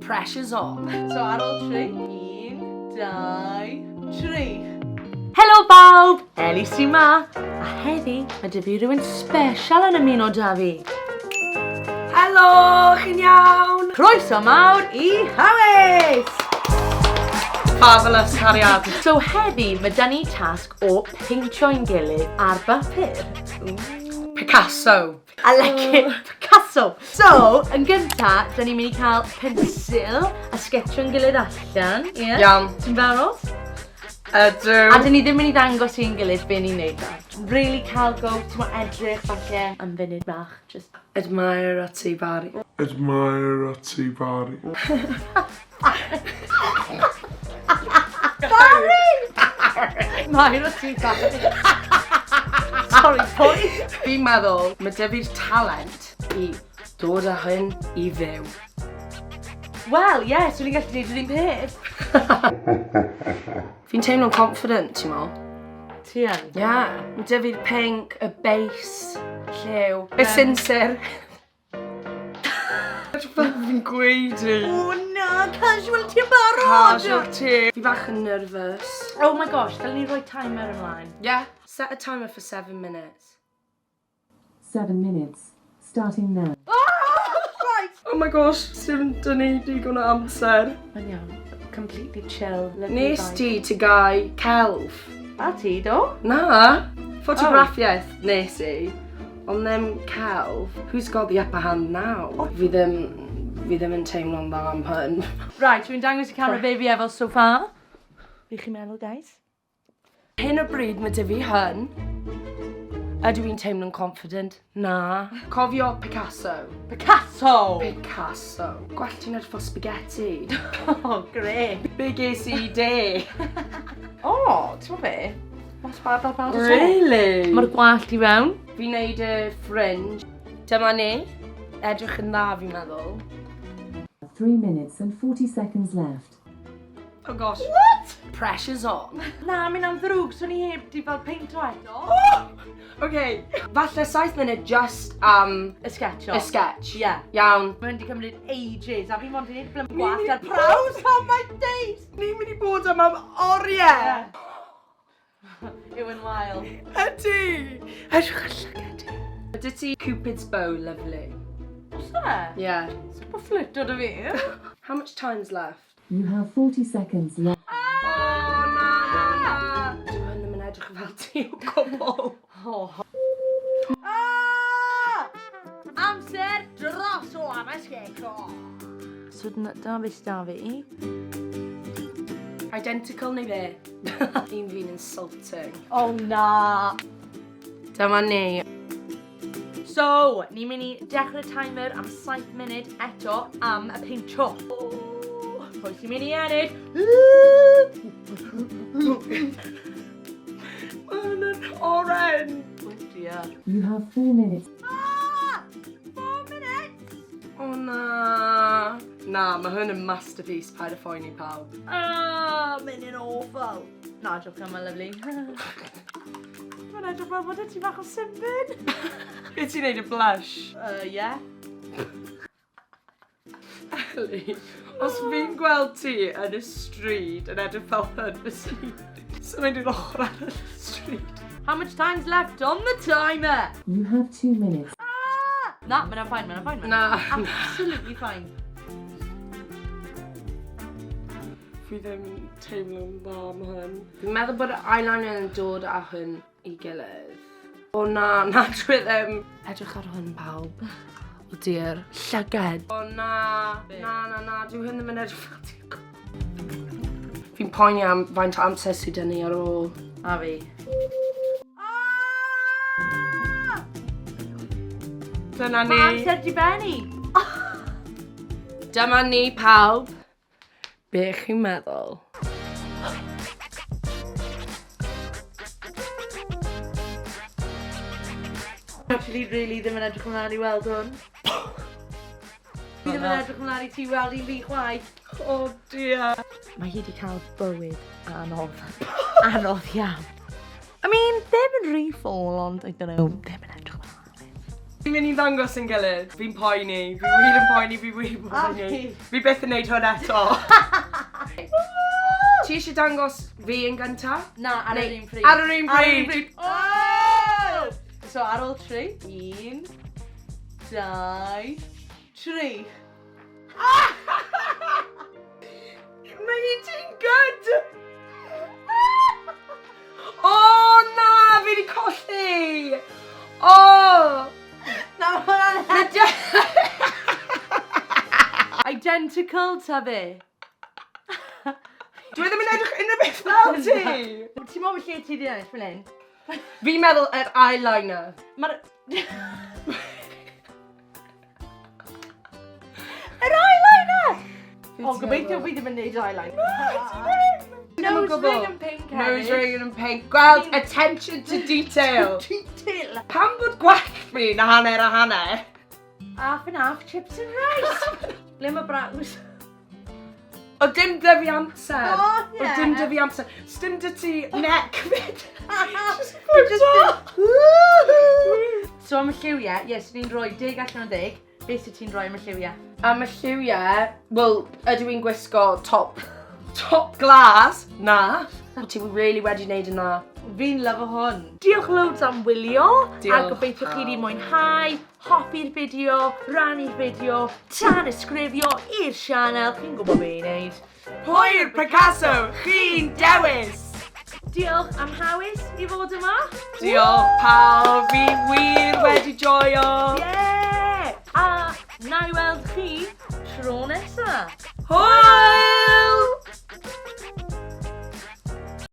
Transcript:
Pressure's on. So ar ôl 3, 1, 2, 3. Helo bawb, Eli sy ma. A heddi, mae dy fi rhywun special yn ymuno da fi. Helo, chi'n iawn? Croeso mawr I Hawys! Fabulous cariad. So heddi, mae da ni tasg o peintio'n gilydd ar bapur. Picasso. I like it, Picasso. So, yn gynta, da ni'n mynd I cael pensil a sketcho'n gilydd allan. Yeah? Iawn. Ti'n barod? Ydw. A dyn ni ddim mynd I ddangos i'n gilydd be ni'n neud da. Really cael go, ti'n mwyn edrych falle am funud bach. Just Admire a ti bari. Admire a ti bari. Mae'n o ti bach. Sorry, pwy? Fi'n meddwl, mae dy fi'r talent I dod â hyn I fyw. Wel, ie, so ni'n gallu neud yr un peth. Fi'n teimlo'n confident, ti'n mo? Ti yn? Ia. Mae dy fi'r pink, y bass, lliw, y sinsir. Fel fi'n gweud I. O na, casual ti'n barod! Casualty. Fi bach yn nervous. Oh my gosh, dylwn ni roi timer ymlaen. Yeah, set a timer for 7 minutes. 7 minutes, starting now. Oh my gosh, sy'n dyn ni digon o amser. Mae'n iawn, completely chill. Nes ti ti gau celf? A ti, do? Na, ffotograffiaeth nes I. Ond ddim celf. Who's got the upper hand now? Fi ddim yn teimlo'n dda am hyn. Right, dwi'n dangos I camera be fi efo so far. Be chi'n meddwl, guys? Hyn o bryd mae dy fi hyn. Ydw i'n teimlo'n confident? Na. Cofio Picasso. Picasso! Picasso. Gwell ti'n edrych fel spaghetti. Oh, great. Be ges I de? Oh, ti'n mo be? Mas bad fel bad Really? Mae'r gwallt I fewn. Fi'n neud y fringe. Dyma ni. Edrych yn dda fi'n meddwl. 3 minutes and 40 seconds left. Oh gosh. What? Pressure's on. Na, mi'n am ddrwg, so ni heb di fel peinto eto. Okay. Falle 7 munud just am Y sketch o. y sketch. Ie. Iawn. Mae'n di cymryd ages, a fi mond i neud ffilm gwallt ar prawns on my days! Ni'n mynd I bod am oriau. Yw yn wael. Ydy. Edrych ar llygedi. Ydy ti Cupid's bow, lovely. Os na? Yeah. Sut bod fflito dy fi? How much time's left? You have 40 seconds left. Oh, na. Dwi hyn ddim yn edrych fel ti o gwbl. Amser dros o am y sketch o. So da beth da fi? Identical neu be? Un fi'n insulting. Oh na! Dyma ni. So, ni'n mynd I dechrau timer am 7 munud eto am y peintio. Pwy sy'n mynd I ennill? Mae'n yn oren. You have 4 minutes. 4 minutes! O na. Na, mae hwn yn masterpiece paid y phoeni pawb. Mynd yn awful. Na, joc am y lyflu. Mae'n edrych fel bod ti bach o symbyn. Be ti'n neud y blush? Ie. Eli, os fi'n gweld ti yn y stryd yn edrych fel hyn, fyswn i'n symud i'r ochr ar y stryd. How much time's left on the timer? You have 2 minutes. Na, mae'n fine, mae'n fine. Na. Absolutely fine. Fi ddim teimlo'n dda am hyn. Fi'n meddwl bod y eyeliner yn dod â hyn I gilydd. O na, na dwi ddim. Edrych ar hwn pawb. O dear. Llyged. O na. Na. Dwi hyn ddim yn edrych fel ti. Fi'n poeni am faint o amser sydd dyn ni ar ôl. A fi. Dyna Mae ni. amser di benni. Dyma ni pawb. Be chi'n meddwl? Actually, really ddim yn edrych ymlaen I weld hwn. Fi ddim yn edrych ymlaen I ti weld i'n fi chwaith. Oh dear. Mae hi wedi cael bywyd anodd. Anodd iawn. I mean, ddim yn rhy ffôl, ond I don't know, ddim yn edrych ymlaen. Fi'n mynd i ddangos yn gilydd. Fi'n poeni. Fi'n wir yn poeni. Fi'n wir yn poeni. Fi byth yn neud hwn eto. Ti eisiau dangos fi yn gyntaf? Na, ar yr un pryd. Ar yr un pryd. Oh! So ar ôl 3. 1, 2, 3. Mae ti'n good! O na, fi wedi colli! O! Na, identical ta fi. Dwi ddim yn edrych unrhyw beth fel ti! Ti'n meddwl lle ti di ennill fan hyn? Fi'n meddwl yr eyeliner. Mae'r... Yr eyeliner! O, gobeithio fi ddim yn neud eyeliner. Nose ring yn pink hefyd. Nose ring yn pink. Gweld, attention to detail. Detail. Pam bod gwell fi'n hanner a hanner? Half and half chips and rice. Le mae braws? O dim dy fi amser. O, ie. O dim dy fi amser. Sdim dy ti neck fyd. So am y lliwiau, yes, ni'n rhoi 10 allan o 10. Beth sydd ti'n rhoi am y lliwiau? Am y lliwiau, wel, ydw i'n gwisgo top glas. Na. O ti'n really wedi wneud yna. Fi'n lyfo hwn. Diolch loads am wylio. Diolch. A gobeithio chi wedi mwynhau, hoffi'r fideo, rannu'r fideo, tanysgrifio i'r sianel. Chi'n gwybod be i wneud. Hwyr Picasso, chi'n dewis. Diolch am hawys i fod yma. Diolch pawb, fi wir wedi joio. Yeah! A na i weld chi tro nesa. Hwyl!